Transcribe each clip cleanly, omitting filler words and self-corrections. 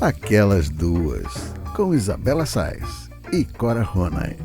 Aquelas Duas, com Isabela Sais e Cora Ronay.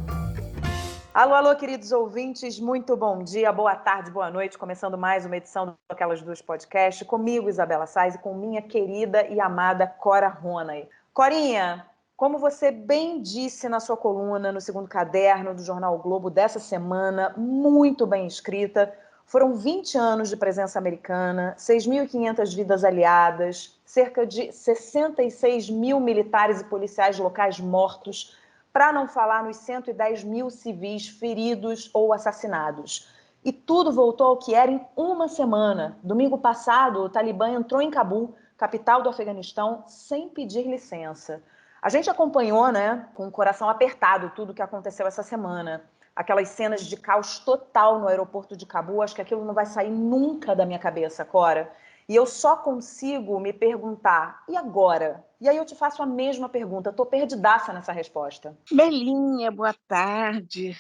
Alô, alô, queridos ouvintes, muito bom dia, boa tarde, boa noite, começando mais uma edição do Aquelas Duas Podcast, comigo, Isabela Sais, e com minha querida e amada Cora Ronay. Corinha, como você bem disse na sua coluna, no segundo caderno do Jornal o Globo dessa semana, muito bem escrita, foram 20 anos de presença americana, 6.500 vidas aliadas, cerca de 66 mil militares e policiais locais mortos, para não falar nos 110 mil civis feridos ou assassinados. E tudo voltou ao que era em uma semana. Domingo passado, o Talibã entrou em Cabul, capital do Afeganistão, sem pedir licença. A gente acompanhou, né, com o coração apertado, tudo o que aconteceu essa semana. Aquelas cenas de caos total no aeroporto de Cabul, acho que aquilo não vai sair nunca da minha cabeça, Cora. E eu só consigo me perguntar, e agora? E aí eu te faço a mesma pergunta, estou perdidaça nessa resposta. Belinha, boa tarde.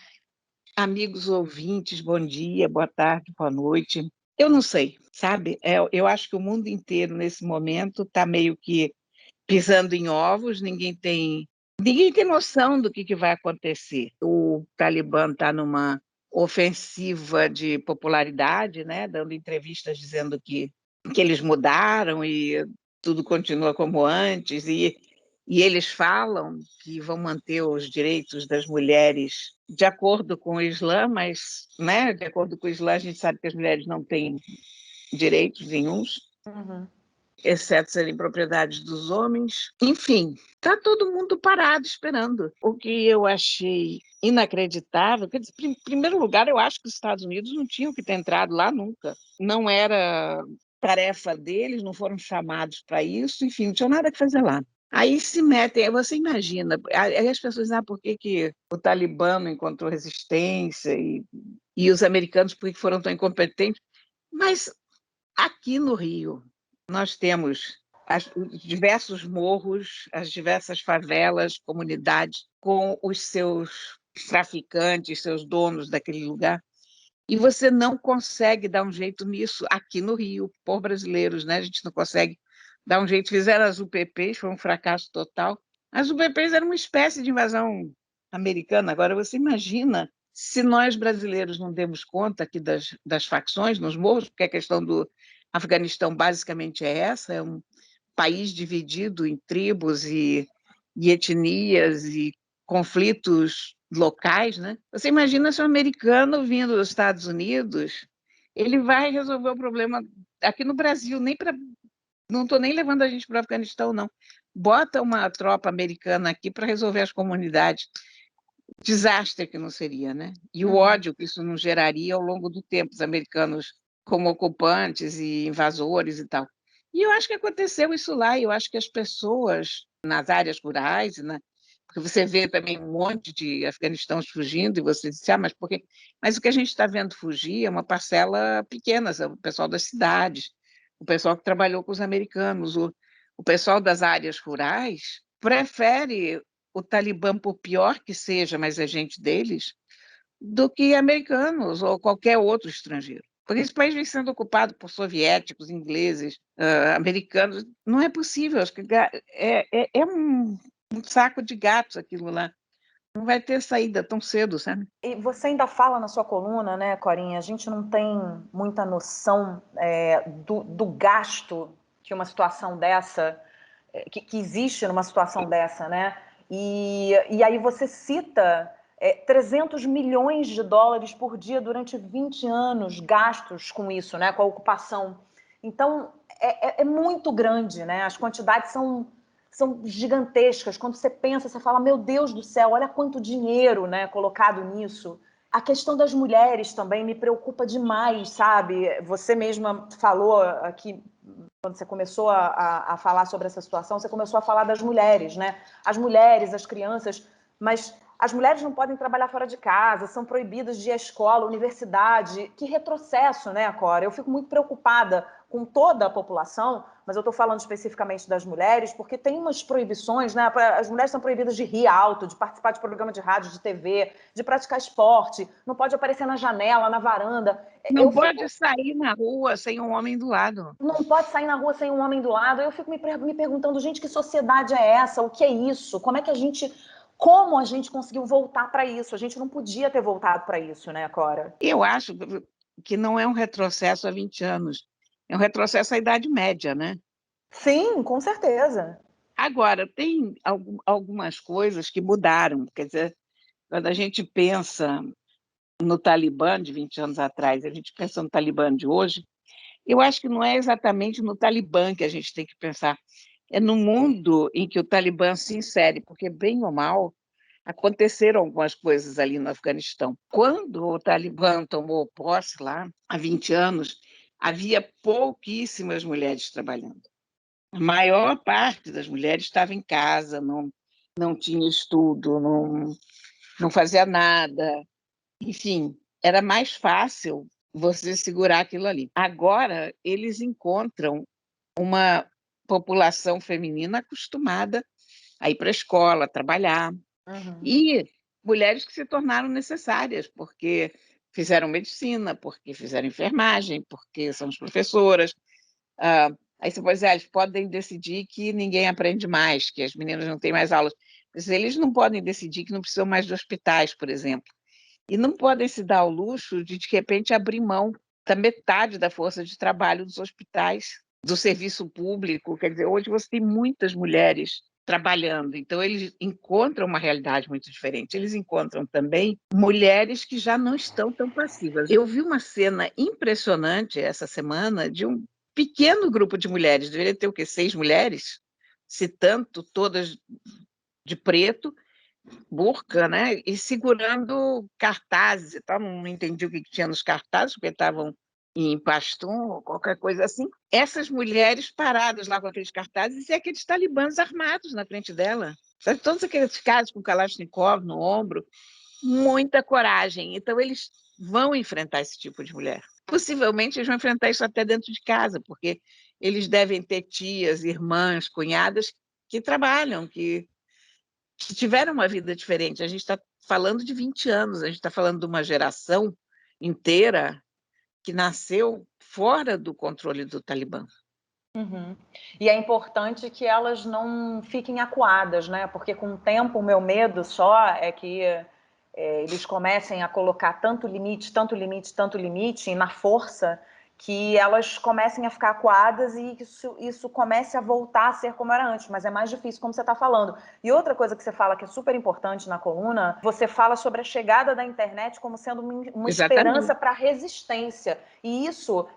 Amigos ouvintes, bom dia, boa tarde, boa noite. Eu não sei, sabe? Eu acho que o mundo inteiro, nesse momento, está meio que pisando em ovos, ninguém tem noção do que vai acontecer. O Talibã está numa ofensiva de popularidade, né? Dando entrevistas dizendo que eles mudaram e tudo continua como antes, e eles falam que vão manter os direitos das mulheres de acordo com o Islã, mas, né, de acordo com o Islã, a gente sabe que as mulheres não têm direitos nenhuns, exceto serem propriedades dos homens. Enfim, está todo mundo parado esperando. O que eu achei inacreditável, porque, em primeiro lugar, eu acho que os Estados Unidos não tinham que ter entrado lá nunca. Não era tarefa deles, não foram chamados para isso, enfim, não tinham nada que fazer lá. Aí se metem, você imagina, aí as pessoas dizem, por que o Talibã não encontrou resistência e os americanos por que foram tão incompetentes? Mas aqui no Rio, nós temos os diversos morros, as diversas favelas, comunidades, com os seus traficantes, seus donos daquele lugar, e você não consegue dar um jeito nisso aqui no Rio, por brasileiros, né? A gente não consegue dar um jeito. Fizeram as UPPs, foi um fracasso total. As UPPs eram uma espécie de invasão americana. Agora, você imagina se nós brasileiros não demos conta aqui das facções nos morros, porque a questão do Afeganistão basicamente é essa, é um país dividido em tribos e etnias e conflitos locais, né? Você imagina se um americano vindo dos Estados Unidos, ele vai resolver o problema aqui no Brasil, nem para, não estou nem levando a gente para o Afeganistão, não. Bota uma tropa americana aqui para resolver as comunidades. Desastre que não seria, né? E o ódio que isso não geraria ao longo do tempo, os americanos como ocupantes e invasores e tal. E eu acho que aconteceu isso lá, e eu acho que as pessoas nas áreas rurais, né? Porque você vê também um monte de afeganistãos fugindo, e você diz, mas por quê? Mas o que a gente está vendo fugir é uma parcela pequena, o pessoal das cidades, o pessoal que trabalhou com os americanos, o pessoal das áreas rurais prefere o Talibã, por pior que seja, mas é gente deles, do que americanos ou qualquer outro estrangeiro. Porque esse país vem sendo ocupado por soviéticos, ingleses, americanos. Não é possível. Acho que é um saco de gatos aquilo lá. Não vai ter saída tão cedo, sabe? E você ainda fala na sua coluna, né, Corinha? A gente não tem muita noção do gasto que uma situação dessa, que existe numa situação dessa, né? E aí você cita 300 milhões de dólares por dia durante 20 anos gastos com isso, né? Com a ocupação. Então, é muito grande, né? As quantidades são gigantescas. Quando você pensa, você fala, meu Deus do céu, olha quanto dinheiro, né, colocado nisso. A questão das mulheres também me preocupa demais, sabe? Você mesma falou aqui, quando você começou a falar sobre essa situação, você começou a falar das mulheres, né? As mulheres, as crianças, mas as mulheres não podem trabalhar fora de casa, são proibidas de ir à escola, universidade. Que retrocesso, né, Cora? Eu fico muito preocupada com toda a população, mas eu estou falando especificamente das mulheres, porque tem umas proibições, né? As mulheres são proibidas de rir alto, de participar de programa de rádio, de TV, de praticar esporte, não pode aparecer na janela, na varanda. Não pode sair na rua sem um homem do lado. Não pode sair na rua sem um homem do lado. Eu fico me perguntando, gente, que sociedade é essa? O que é isso? Como a gente conseguiu voltar para isso? A gente não podia ter voltado para isso, né, Cora? Eu acho que não é um retrocesso a 20 anos, é um retrocesso à Idade Média, né? Sim, com certeza. Agora, tem algumas coisas que mudaram. Quer dizer, quando a gente pensa no Talibã de 20 anos atrás, a gente pensa no Talibã de hoje, eu acho que não é exatamente no Talibã que a gente tem que pensar, é no mundo em que o Talibã se insere, porque, bem ou mal, aconteceram algumas coisas ali no Afeganistão. Quando o Talibã tomou posse lá, há 20 anos, havia pouquíssimas mulheres trabalhando. A maior parte das mulheres estava em casa, não tinha estudo, não fazia nada. Enfim, era mais fácil você segurar aquilo ali. Agora, eles encontram uma população feminina acostumada a ir para a escola, trabalhar, e mulheres que se tornaram necessárias, porque fizeram medicina, porque fizeram enfermagem, porque são as professoras. Aí você pode dizer, eles podem decidir que ninguém aprende mais, que as meninas não têm mais aulas. Mas eles não podem decidir que não precisam mais de hospitais, por exemplo. E não podem se dar ao luxo de repente, abrir mão da metade da força de trabalho dos hospitais, do serviço público. Quer dizer, hoje você tem muitas mulheres trabalhando, então eles encontram uma realidade muito diferente. Eles encontram também mulheres que já não estão tão passivas. Eu vi uma cena impressionante essa semana de um pequeno grupo de mulheres, deveria ter o quê? 6 mulheres, se tanto, todas de preto, burca, né? E segurando cartazes e tal. Não entendi o que tinha nos cartazes, porque estavam em pastum ou qualquer coisa assim. Essas mulheres paradas lá com aqueles cartazes e aqueles talibãs armados na frente dela. Sabe, todos aqueles caras com Kalashnikov no ombro, muita coragem. Então, eles vão enfrentar esse tipo de mulher. Possivelmente, eles vão enfrentar isso até dentro de casa, porque eles devem ter tias, irmãs, cunhadas que trabalham, que tiveram uma vida diferente. A gente está falando de 20 anos, a gente está falando de uma geração inteira que nasceu fora do controle do Talibã. E é importante que elas não fiquem acuadas, né? Porque com o tempo o meu medo só é que eles comecem a colocar tanto limite, tanto limite, tanto limite, e na força, que elas comecem a ficar acuadas e isso comece a voltar a ser como era antes, mas é mais difícil, como você está falando. E outra coisa que você fala que é super importante na coluna, você fala sobre a chegada da internet como sendo uma esperança para a resistência. E isso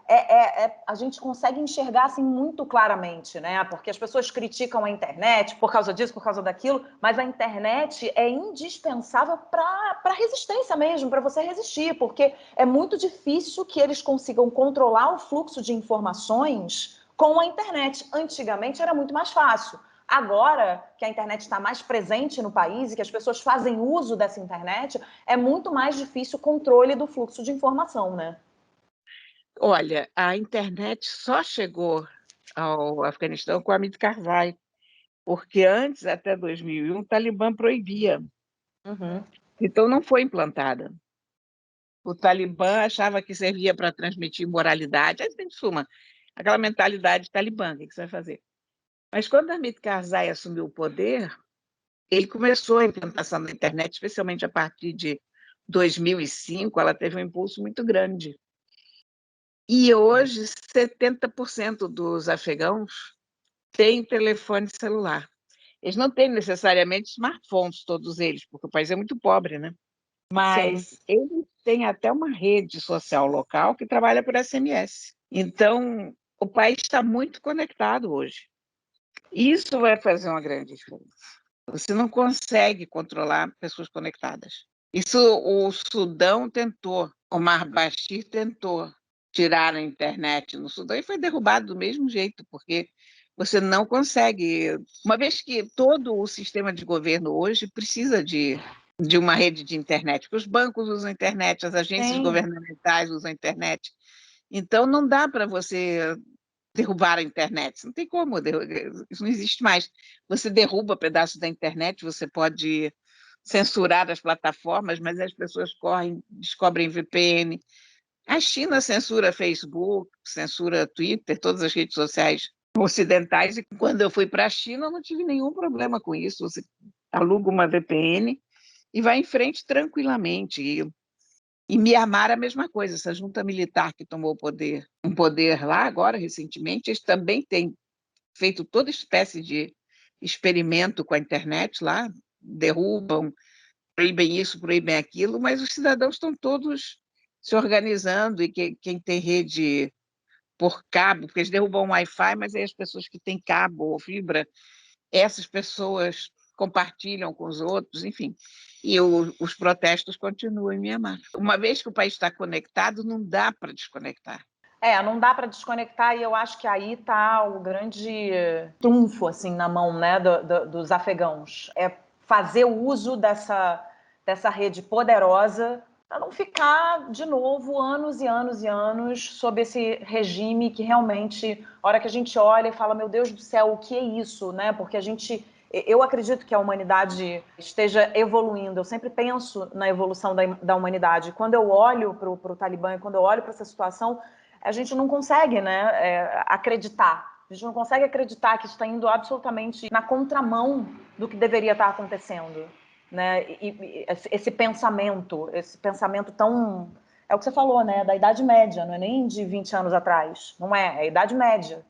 a gente consegue enxergar assim muito claramente, né? Porque as pessoas criticam a internet por causa disso, por causa daquilo, mas a internet é indispensável para a resistência mesmo, para você resistir, porque é muito difícil que eles consigam controlar o fluxo de informações com a internet. Antigamente era muito mais fácil. Agora que a internet está mais presente no país e que as pessoas fazem uso dessa internet, é muito mais difícil o controle do fluxo de informação, né? Olha, a internet só chegou ao Afeganistão com Hamid Karzai, porque antes, até 2001, o Talibã proibia. Então, não foi implantada. O Talibã achava que servia para transmitir moralidade. Aí, em suma, aquela mentalidade talibã, o que você vai fazer? Mas quando Hamid Karzai assumiu o poder, ele começou a implantação da internet, especialmente a partir de 2005, ela teve um impulso muito grande. E hoje, 70% dos afegãos têm telefone celular. Eles não têm necessariamente smartphones, todos eles, porque o país é muito pobre, né? Mas eles têm até uma rede social local que trabalha por SMS. Então, o país está muito conectado hoje. Isso vai fazer uma grande diferença. Você não consegue controlar pessoas conectadas. Isso o Sudão tentou, Omar Bashir tentou tirar a internet no Sudão e foi derrubado do mesmo jeito, porque você não consegue, uma vez que todo o sistema de governo hoje precisa de uma rede de internet, porque os bancos usam a internet, as agências governamentais usam a internet. Então, não dá para você derrubar a internet. Não tem como, isso não existe mais. Você derruba pedaços da internet, você pode censurar as plataformas, mas as pessoas correm, descobrem VPN. A China censura Facebook, censura Twitter, todas as redes sociais ocidentais, e quando eu fui para a China, eu não tive nenhum problema com isso. Você aluga uma VPN e vai em frente tranquilamente. E Mianmar a mesma coisa, essa junta militar que tomou um poder lá agora, recentemente, eles também têm feito toda espécie de experimento com a internet lá, derrubam, proíbem isso, proíbem aquilo, mas os cidadãos estão todos se organizando, e quem tem rede por cabo, porque eles derrubam o Wi-Fi, mas aí as pessoas que têm cabo ou fibra, essas pessoas compartilham com os outros, enfim. E os protestos continuam em Mianmar. Uma vez que o país está conectado, não dá para desconectar. Não dá para desconectar, e eu acho que aí está o grande trunfo assim, na mão, né, dos afegãos. É fazer o uso dessa rede poderosa para não ficar, de novo, anos e anos e anos sob esse regime que realmente, a hora que a gente olha e fala, meu Deus do céu, o que é isso? Né? Porque eu acredito que a humanidade esteja evoluindo. Eu sempre penso na evolução da humanidade. Quando eu olho para o Talibã, quando eu olho para essa situação, a gente não consegue, né, acreditar. A gente não consegue acreditar que isso está indo absolutamente na contramão do que deveria estar acontecendo. Né? E esse pensamento tão... É o que você falou, né? Da Idade Média, não é nem de 20 anos atrás. Não é a Idade Média.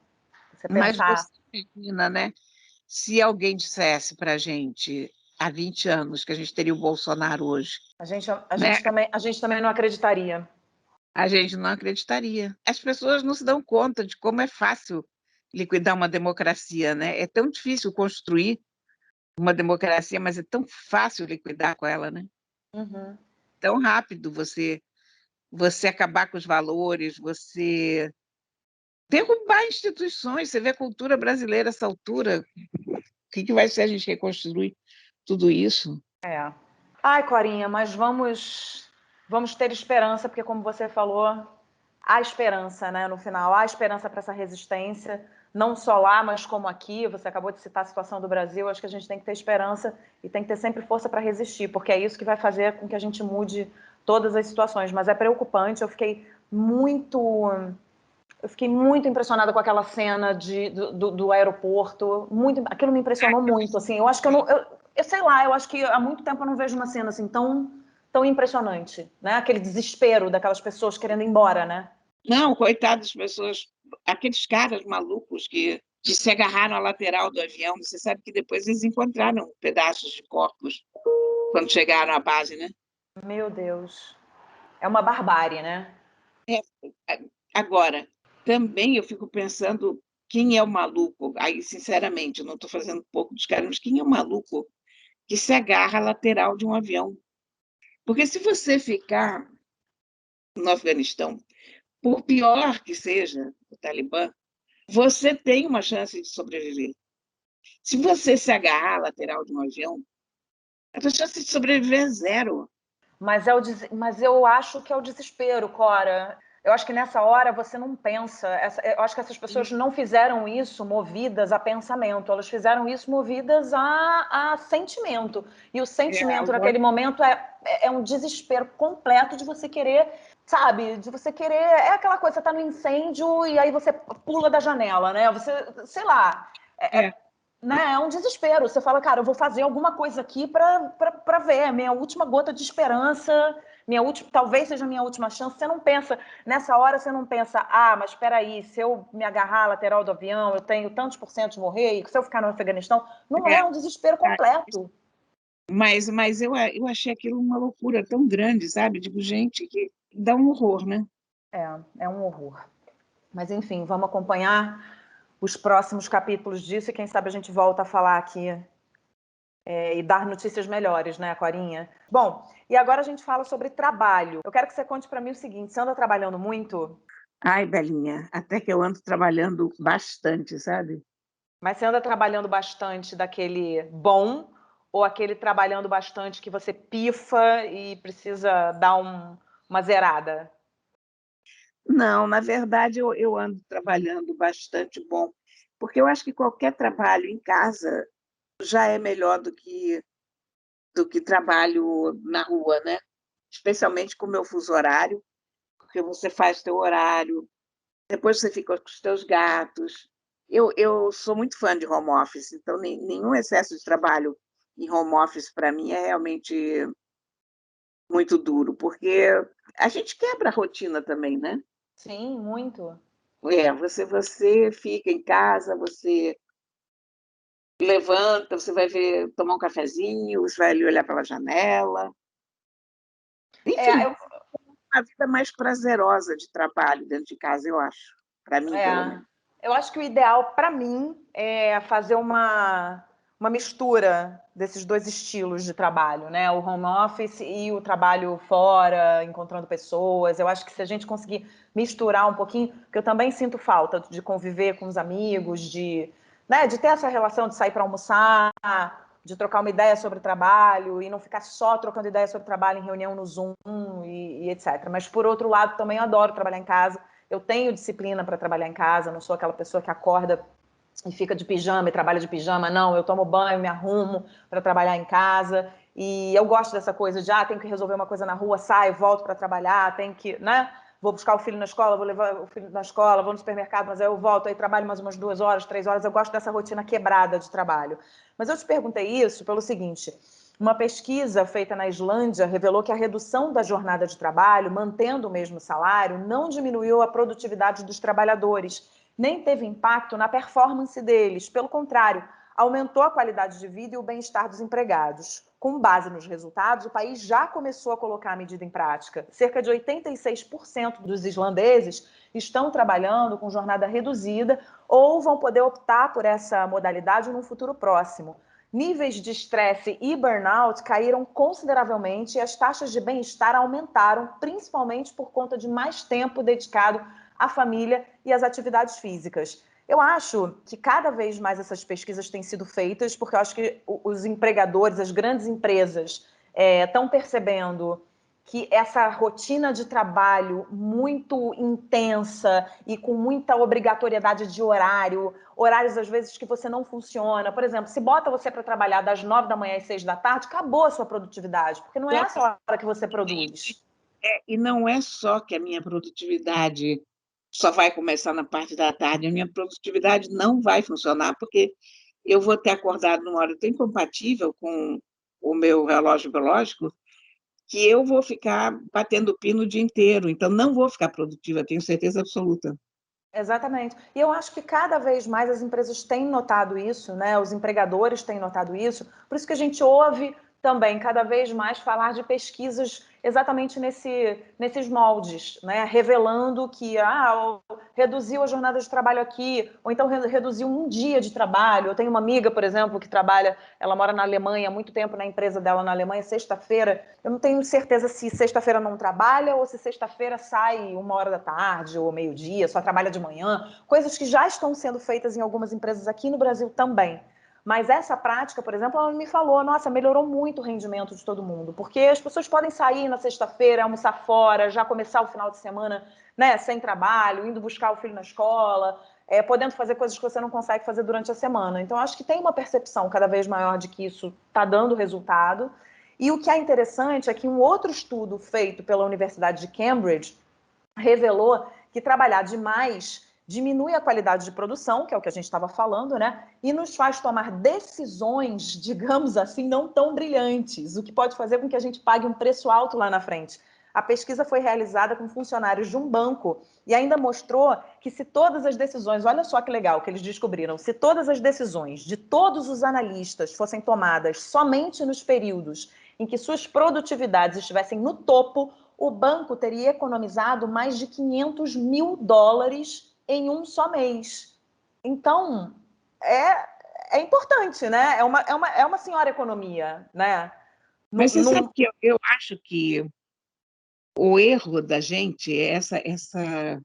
Você Mas pensar... você imagina, né? Se alguém dissesse para a gente há 20 anos que a gente teria o Bolsonaro hoje, né? A gente também não acreditaria. A gente não acreditaria. As pessoas não se dão conta de como é fácil liquidar uma democracia, né? É tão difícil construir uma democracia, mas é tão fácil liquidar com ela, né? Uhum. Tão rápido você acabar com os valores, você derrubar instituições. Você vê a cultura brasileira a essa altura. O que vai ser a gente reconstruir tudo isso? É. Ai, Corinha, mas vamos ter esperança, porque como você falou, há esperança, né, no final. Há esperança para essa resistência, não só lá, mas como aqui. Você acabou de citar a situação do Brasil. Acho que a gente tem que ter esperança e tem que ter sempre força para resistir, porque é isso que vai fazer com que a gente mude todas as situações. Mas é preocupante. Eu fiquei muito impressionada com aquela cena do aeroporto. Aquilo me impressionou muito. Assim, eu acho que eu sei lá, eu acho que há muito tempo eu não vejo uma cena assim tão impressionante, né? Aquele desespero daquelas pessoas querendo ir embora, né? Não, coitadas das pessoas, aqueles caras malucos que se agarraram à lateral do avião. Você sabe que depois eles encontraram pedaços de corpos quando chegaram à base, né? Meu Deus. É uma barbárie, né? É, agora, também eu fico pensando quem é o maluco. Aí, sinceramente, eu não estou fazendo pouco dos caras, mas quem é o maluco que se agarra à lateral de um avião? Porque se você ficar no Afeganistão, por pior que seja o Talibã, você tem uma chance de sobreviver. Se você se agarrar à lateral de um avião, a tua chance de sobreviver é zero. Mas eu acho que é o desespero, Cora. Eu acho que nessa hora você não pensa. Eu acho que essas pessoas não fizeram isso movidas a pensamento, elas fizeram isso movidas a sentimento. E o sentimento Agora, naquele momento é um desespero completo de você querer, sabe? De você querer. É aquela coisa, você tá no incêndio e aí você pula da janela, né? Você, sei lá. é, Né? É um desespero. Você fala, cara, eu vou fazer alguma coisa aqui para ver, minha última gota de esperança, talvez seja a minha última chance. Você não pensa, nessa hora você não pensa, mas espera aí, se eu me agarrar à lateral do avião, eu tenho tantos por cento de morrer, e se eu ficar no Afeganistão, não é, é um desespero completo. mas eu achei aquilo uma loucura tão grande, sabe? Digo, gente, que dá um horror, né? É um horror. Mas enfim, vamos acompanhar os próximos capítulos disso e quem sabe a gente volta a falar aqui e dar notícias melhores, né, Corinha? Bom, e agora a gente fala sobre trabalho. Eu quero que você conte para mim o seguinte: você anda trabalhando muito? Ai, Belinha, até que eu ando trabalhando bastante, sabe? Mas você anda trabalhando bastante daquele bom ou aquele trabalhando bastante que você pifa e precisa dar uma zerada? Não, na verdade, eu ando trabalhando bastante bom, porque eu acho que qualquer trabalho em casa já é melhor do que trabalho na rua, né? Especialmente com o meu fuso horário, porque você faz teu horário, depois você fica com os teus gatos. Eu sou muito fã de home office, então nenhum excesso de trabalho em home office para mim é realmente muito duro, porque a gente quebra a rotina também, né? Sim, muito. Você fica em casa, você levanta, você vai ver, tomar um cafezinho, você vai ali olhar pela janela. É, Enfim, eu, uma vida mais prazerosa de trabalho dentro de casa, eu acho. Para mim, pelo é, menos. eu acho que o ideal para mim é fazer uma mistura desses dois estilos de trabalho, né? O home office e o trabalho fora, encontrando pessoas. Eu acho que se a gente conseguir misturar um pouquinho, porque eu também sinto falta de conviver com os amigos, né, de ter essa relação de sair para almoçar, de trocar uma ideia sobre trabalho e não ficar só trocando ideia sobre trabalho em reunião no Zoom e etc. Mas, por outro lado, também adoro trabalhar em casa. Eu tenho disciplina para trabalhar em casa, não sou aquela pessoa que acorda e fica de pijama e trabalha de pijama, não. Eu tomo banho, me arrumo para trabalhar em casa. E eu gosto dessa coisa de, tenho que resolver uma coisa na rua, saio, volto para trabalhar, tenho que, né? Vou buscar o filho na escola, vou levar o filho na escola, vou no supermercado, mas aí eu volto, aí trabalho mais umas 2 horas, 3 horas. Eu gosto dessa rotina quebrada de trabalho. Mas eu te perguntei isso pelo seguinte: uma pesquisa feita na Islândia revelou que a redução da jornada de trabalho, mantendo o mesmo salário, não diminuiu a produtividade dos trabalhadores, nem teve impacto na performance deles. Pelo contrário, aumentou a qualidade de vida e o bem-estar dos empregados. Com base nos resultados, o país já começou a colocar a medida em prática. Cerca de 86% dos islandeses estão trabalhando com jornada reduzida ou vão poder optar por essa modalidade num futuro próximo. Níveis de estresse e burnout caíram consideravelmente e as taxas de bem-estar aumentaram, principalmente por conta de mais tempo dedicado à família e às atividades físicas. Eu acho que cada vez mais essas pesquisas têm sido feitas, porque eu acho que os empregadores, as grandes empresas, estão percebendo que essa rotina de trabalho muito intensa e com muita obrigatoriedade de horário, horários às vezes que você não funciona. Por exemplo, se bota você para trabalhar das 9 da manhã às 6 da tarde, acabou a sua produtividade, porque não é essa hora que você produz. E não é só que a minha produtividade só vai começar na parte da tarde, a minha produtividade não vai funcionar, porque eu vou ter acordado numa hora tão incompatível com o meu relógio biológico que eu vou ficar batendo pino o dia inteiro, então não vou ficar produtiva, tenho certeza absoluta. Exatamente. E eu acho que cada vez mais as empresas têm notado isso, né? Os empregadores têm notado isso. Por isso que a gente ouve também cada vez mais falar de pesquisas exatamente nesses moldes, né? Revelando que reduziu a jornada de trabalho aqui, ou então reduziu um dia de trabalho. Eu tenho uma amiga, por exemplo, que trabalha, ela mora na Alemanha há muito tempo na empresa dela na Alemanha, sexta-feira. Eu não tenho certeza se sexta-feira não trabalha ou se sexta-feira sai 1 hora da tarde ou meio-dia, só trabalha de manhã. Coisas que já estão sendo feitas em algumas empresas aqui no Brasil também. Mas essa prática, por exemplo, ela me falou, nossa, melhorou muito o rendimento de todo mundo, porque as pessoas podem sair na sexta-feira, almoçar fora, já começar o final de semana, né, sem trabalho, indo buscar o filho na escola, podendo fazer coisas que você não consegue fazer durante a semana. Então, acho que tem uma percepção cada vez maior de que isso está dando resultado. E o que é interessante é que um outro estudo feito pela Universidade de Cambridge revelou que trabalhar demais diminui a qualidade de produção, que é o que a gente estava falando, né? E nos faz tomar decisões, digamos assim, não tão brilhantes, o que pode fazer com que a gente pague um preço alto lá na frente. A pesquisa foi realizada com funcionários de um banco e ainda mostrou que se todas as decisões, olha só que legal que eles descobriram, se todas as decisões de todos os analistas fossem tomadas somente nos períodos em que suas produtividades estivessem no topo, o banco teria economizado mais de 500 mil dólares em um só mês. Então, é importante, né? É uma senhora economia, né? Mas você sabe que eu acho que o erro da gente é essa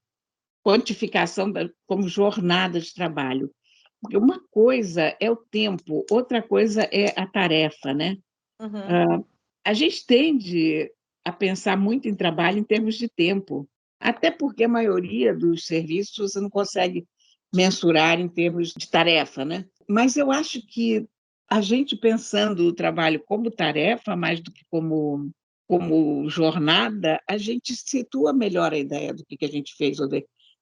quantificação como jornada de trabalho. Porque uma coisa é o tempo, outra coisa é a tarefa, né? Uhum. A gente tende a pensar muito em trabalho em termos de tempo. Até porque a maioria dos serviços você não consegue mensurar em termos de tarefa, né? Mas eu acho que a gente pensando o trabalho como tarefa, mais do que como jornada, a gente situa melhor a ideia do que a gente fez ou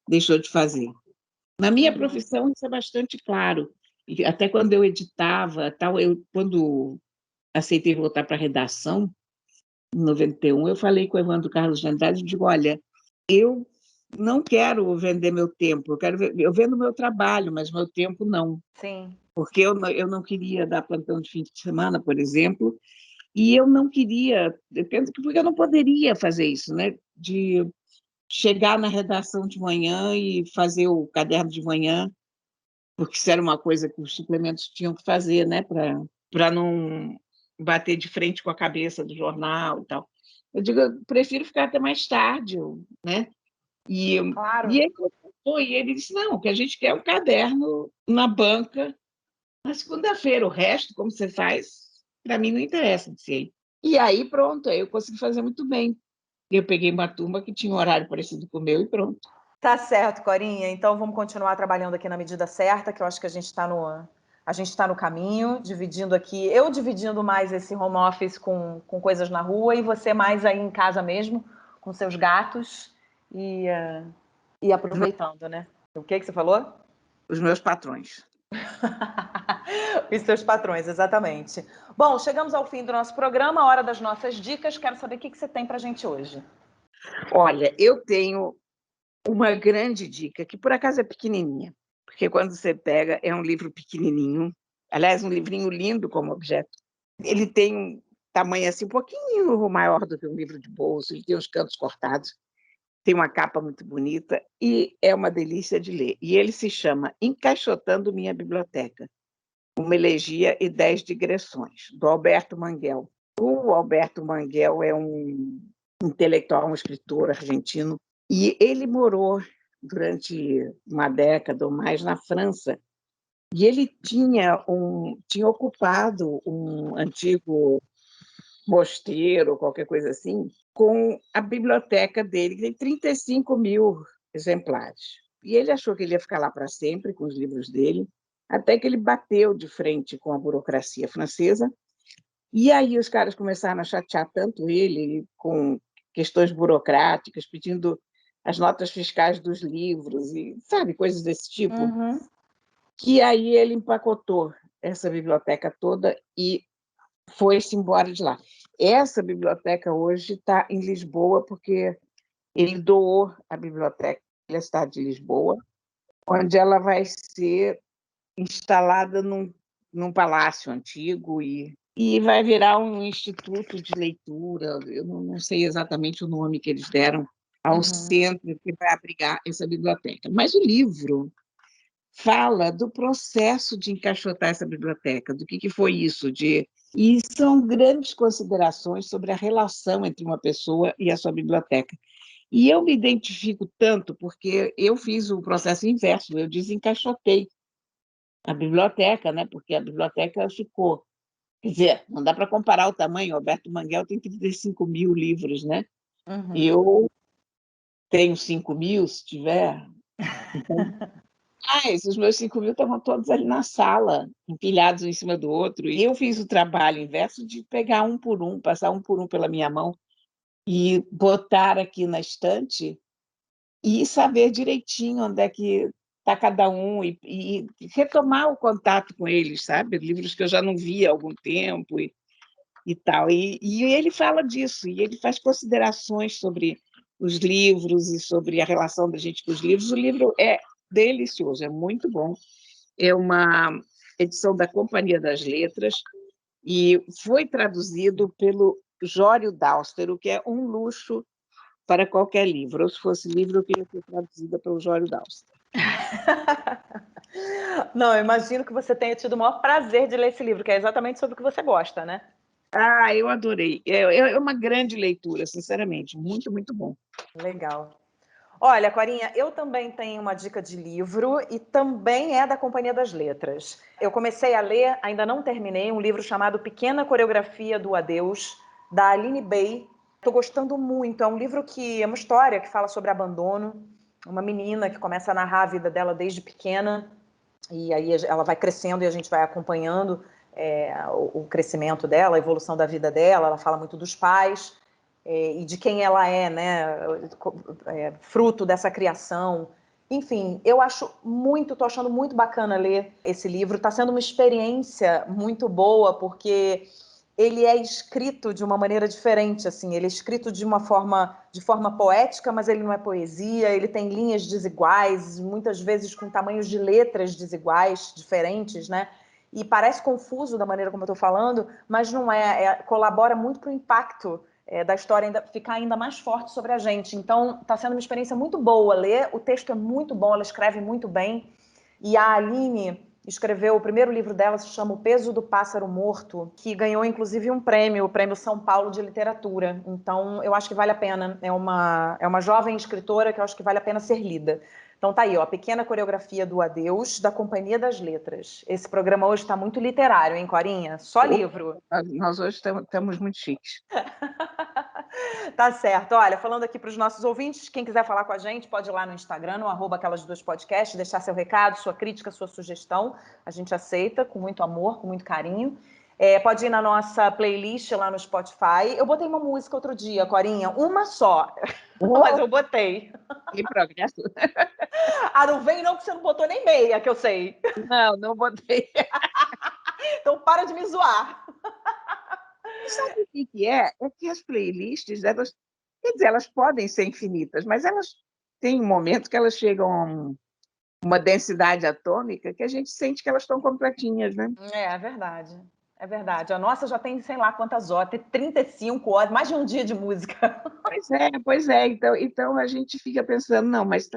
deixou de fazer. Na minha profissão, isso é bastante claro. E até quando eu editava, tal, quando aceitei voltar para a redação, em 91, eu falei com o Evandro Carlos de Andrade e digo, olha, eu não quero vender meu tempo, eu vendo meu trabalho, mas meu tempo não. Sim. Porque eu não queria dar plantão de fim de semana, por exemplo, e eu não queria, porque eu não poderia fazer isso, né? De chegar na redação de manhã e fazer o caderno de manhã, porque isso era uma coisa que os suplementos tinham que fazer, né? Para não bater de frente com a cabeça do jornal e tal. Eu digo, eu prefiro ficar até mais tarde, né? E Claro. ele contou, e ele disse, não, o que a gente quer é um caderno na banca na segunda-feira. O resto, como você faz, para mim não interessa, disse ele. E aí, pronto, aí eu consegui fazer muito bem. Eu peguei uma turma que tinha um horário parecido com o meu e pronto. Tá certo, Corinha. Então vamos continuar trabalhando aqui na medida certa, que eu acho que a gente está no caminho, dividindo aqui, eu dividindo mais esse home office com coisas na rua e você mais aí em casa mesmo, com seus gatos e, e aproveitando, né? O que você falou? Os meus patrões. Os seus patrões, exatamente. Bom, chegamos ao fim do nosso programa, a hora das nossas dicas. Quero saber o que você tem para a gente hoje. Olha, eu tenho uma grande dica, que por acaso é pequenininha, porque quando você pega, é um livro pequenininho, aliás, um livrinho lindo como objeto. Ele tem um tamanho assim, um pouquinho maior do que um livro de bolso, ele tem os cantos cortados, tem uma capa muito bonita e é uma delícia de ler. E ele se chama Encaixotando Minha Biblioteca, uma elegia e 10 digressões, do Alberto Manguel. O Alberto Manguel é um intelectual, um escritor argentino, e ele morou durante uma década ou mais na França, e ele tinha ocupado um antigo mosteiro, qualquer coisa assim, com a biblioteca dele, que tem 35 mil exemplares. E ele achou que ele ia ficar lá para sempre com os livros dele, até que ele bateu de frente com a burocracia francesa, e aí os caras começaram a chatear tanto ele com questões burocráticas, pedindo as notas fiscais dos livros, e sabe, coisas desse tipo, Uhum. que aí ele empacotou essa biblioteca toda e foi-se embora de lá. Essa biblioteca hoje está em Lisboa, porque ele doou a biblioteca da cidade de Lisboa, onde ela vai ser instalada num palácio antigo e vai virar um instituto de leitura. Eu não sei exatamente o nome que eles deram ao centro que vai abrigar essa biblioteca. Mas o livro fala do processo de encaixotar essa biblioteca, do que foi isso, e são grandes considerações sobre a relação entre uma pessoa e a sua biblioteca. E eu me identifico tanto porque eu fiz o processo inverso, eu desencaixotei a biblioteca, né? Porque a biblioteca ficou. Quer dizer, não dá para comparar o tamanho, o Alberto Manguel tem 35 mil livros, né? Uhum. Eu tenho 5 mil, se tiver. Então, os meus 5 mil estavam todos ali na sala, empilhados um em cima do outro. E eu fiz o trabalho inverso de pegar um por um, passar um por um pela minha mão e botar aqui na estante e saber direitinho onde é que está cada um e retomar o contato com eles, sabe? Livros que eu já não via há algum tempo e tal. E ele fala disso, e ele faz considerações sobre os livros e sobre a relação da gente com os livros. O livro é delicioso, é muito bom. É uma edição da Companhia das Letras e foi traduzido pelo Jório Dáustero, que é um luxo para qualquer livro. Ou se fosse livro, eu queria ser traduzida pelo Jório Dáustero. Não, eu imagino que você tenha tido o maior prazer de ler esse livro, que é exatamente sobre o que você gosta, né? Eu adorei. É uma grande leitura, sinceramente. Muito, muito bom. Legal. Olha, Corinha, eu também tenho uma dica de livro e também é da Companhia das Letras. Eu comecei a ler, ainda não terminei, um livro chamado Pequena Coreografia do Adeus, da Aline Bey. Estou gostando muito. É um livro que é uma história que fala sobre abandono. Uma menina que começa a narrar a vida dela desde pequena, e aí ela vai crescendo e a gente vai acompanhando o crescimento dela, a evolução da vida dela. Ela fala muito dos pais e de quem ela é, né? Fruto dessa criação. Enfim, tô achando muito bacana ler esse livro. Está sendo uma experiência muito boa, porque ele é escrito de uma maneira diferente, assim. Ele é escrito de forma poética, mas ele não é poesia. Ele tem linhas desiguais, muitas vezes com tamanhos de letras desiguais, diferentes, né? E parece confuso da maneira como eu estou falando, mas não colabora muito para o impacto da história ficar ainda mais forte sobre a gente. Então, está sendo uma experiência muito boa ler. O texto é muito bom, ela escreve muito bem. E a Aline escreveu, o primeiro livro dela se chama O Peso do Pássaro Morto, que ganhou inclusive um prêmio, o Prêmio São Paulo de Literatura. Então, eu acho que vale a pena. É uma jovem escritora que eu acho que vale a pena ser lida. Então tá aí, ó, a pequena coreografia do Adeus, da Companhia das Letras. Esse programa hoje está muito literário, hein, Corinha? Só livro. Nós hoje estamos muito chiques. Tá certo. Olha, falando aqui para os nossos ouvintes, quem quiser falar com a gente, pode ir lá no Instagram, no @aquelas2podcast, deixar seu recado, sua crítica, sua sugestão. A gente aceita com muito amor, com muito carinho. Pode ir na nossa playlist lá no Spotify. Eu botei uma música outro dia, Corinha, uma só, mas eu botei. Que progresso. Ah, não vem não, que você não botou nem meia, que eu sei. Não botei. Então para de me zoar. Sabe o que é? É que as playlists, quer dizer, elas podem ser infinitas, mas elas têm um momento que elas chegam a uma densidade atômica que a gente sente que elas estão completinhas, né? É verdade. É verdade. A nossa já tem, sei lá quantas horas, tem 35 horas, mais de um dia de música. Pois é. Então a gente fica pensando, não, mas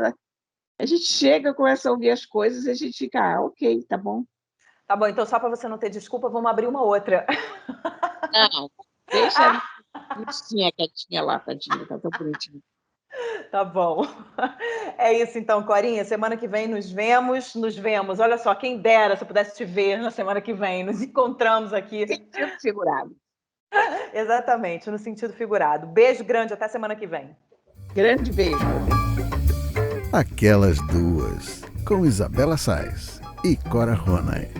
a gente chega, começa a ouvir as coisas e a gente fica, ok, tá bom. Tá bom, então só para você não ter desculpa, vamos abrir uma outra. Não, deixa a bichinha quietinha lá, tadinha, tá tão bonitinha. Tá bom. É isso então, Corinha. Semana que vem nos vemos. Olha só, quem dera se eu pudesse te ver na semana que vem. Nos encontramos aqui. Sentido figurado. Exatamente, no sentido figurado. Beijo grande, até semana que vem. Grande beijo. Aquelas duas, com Isabela Sais e Cora Ronay.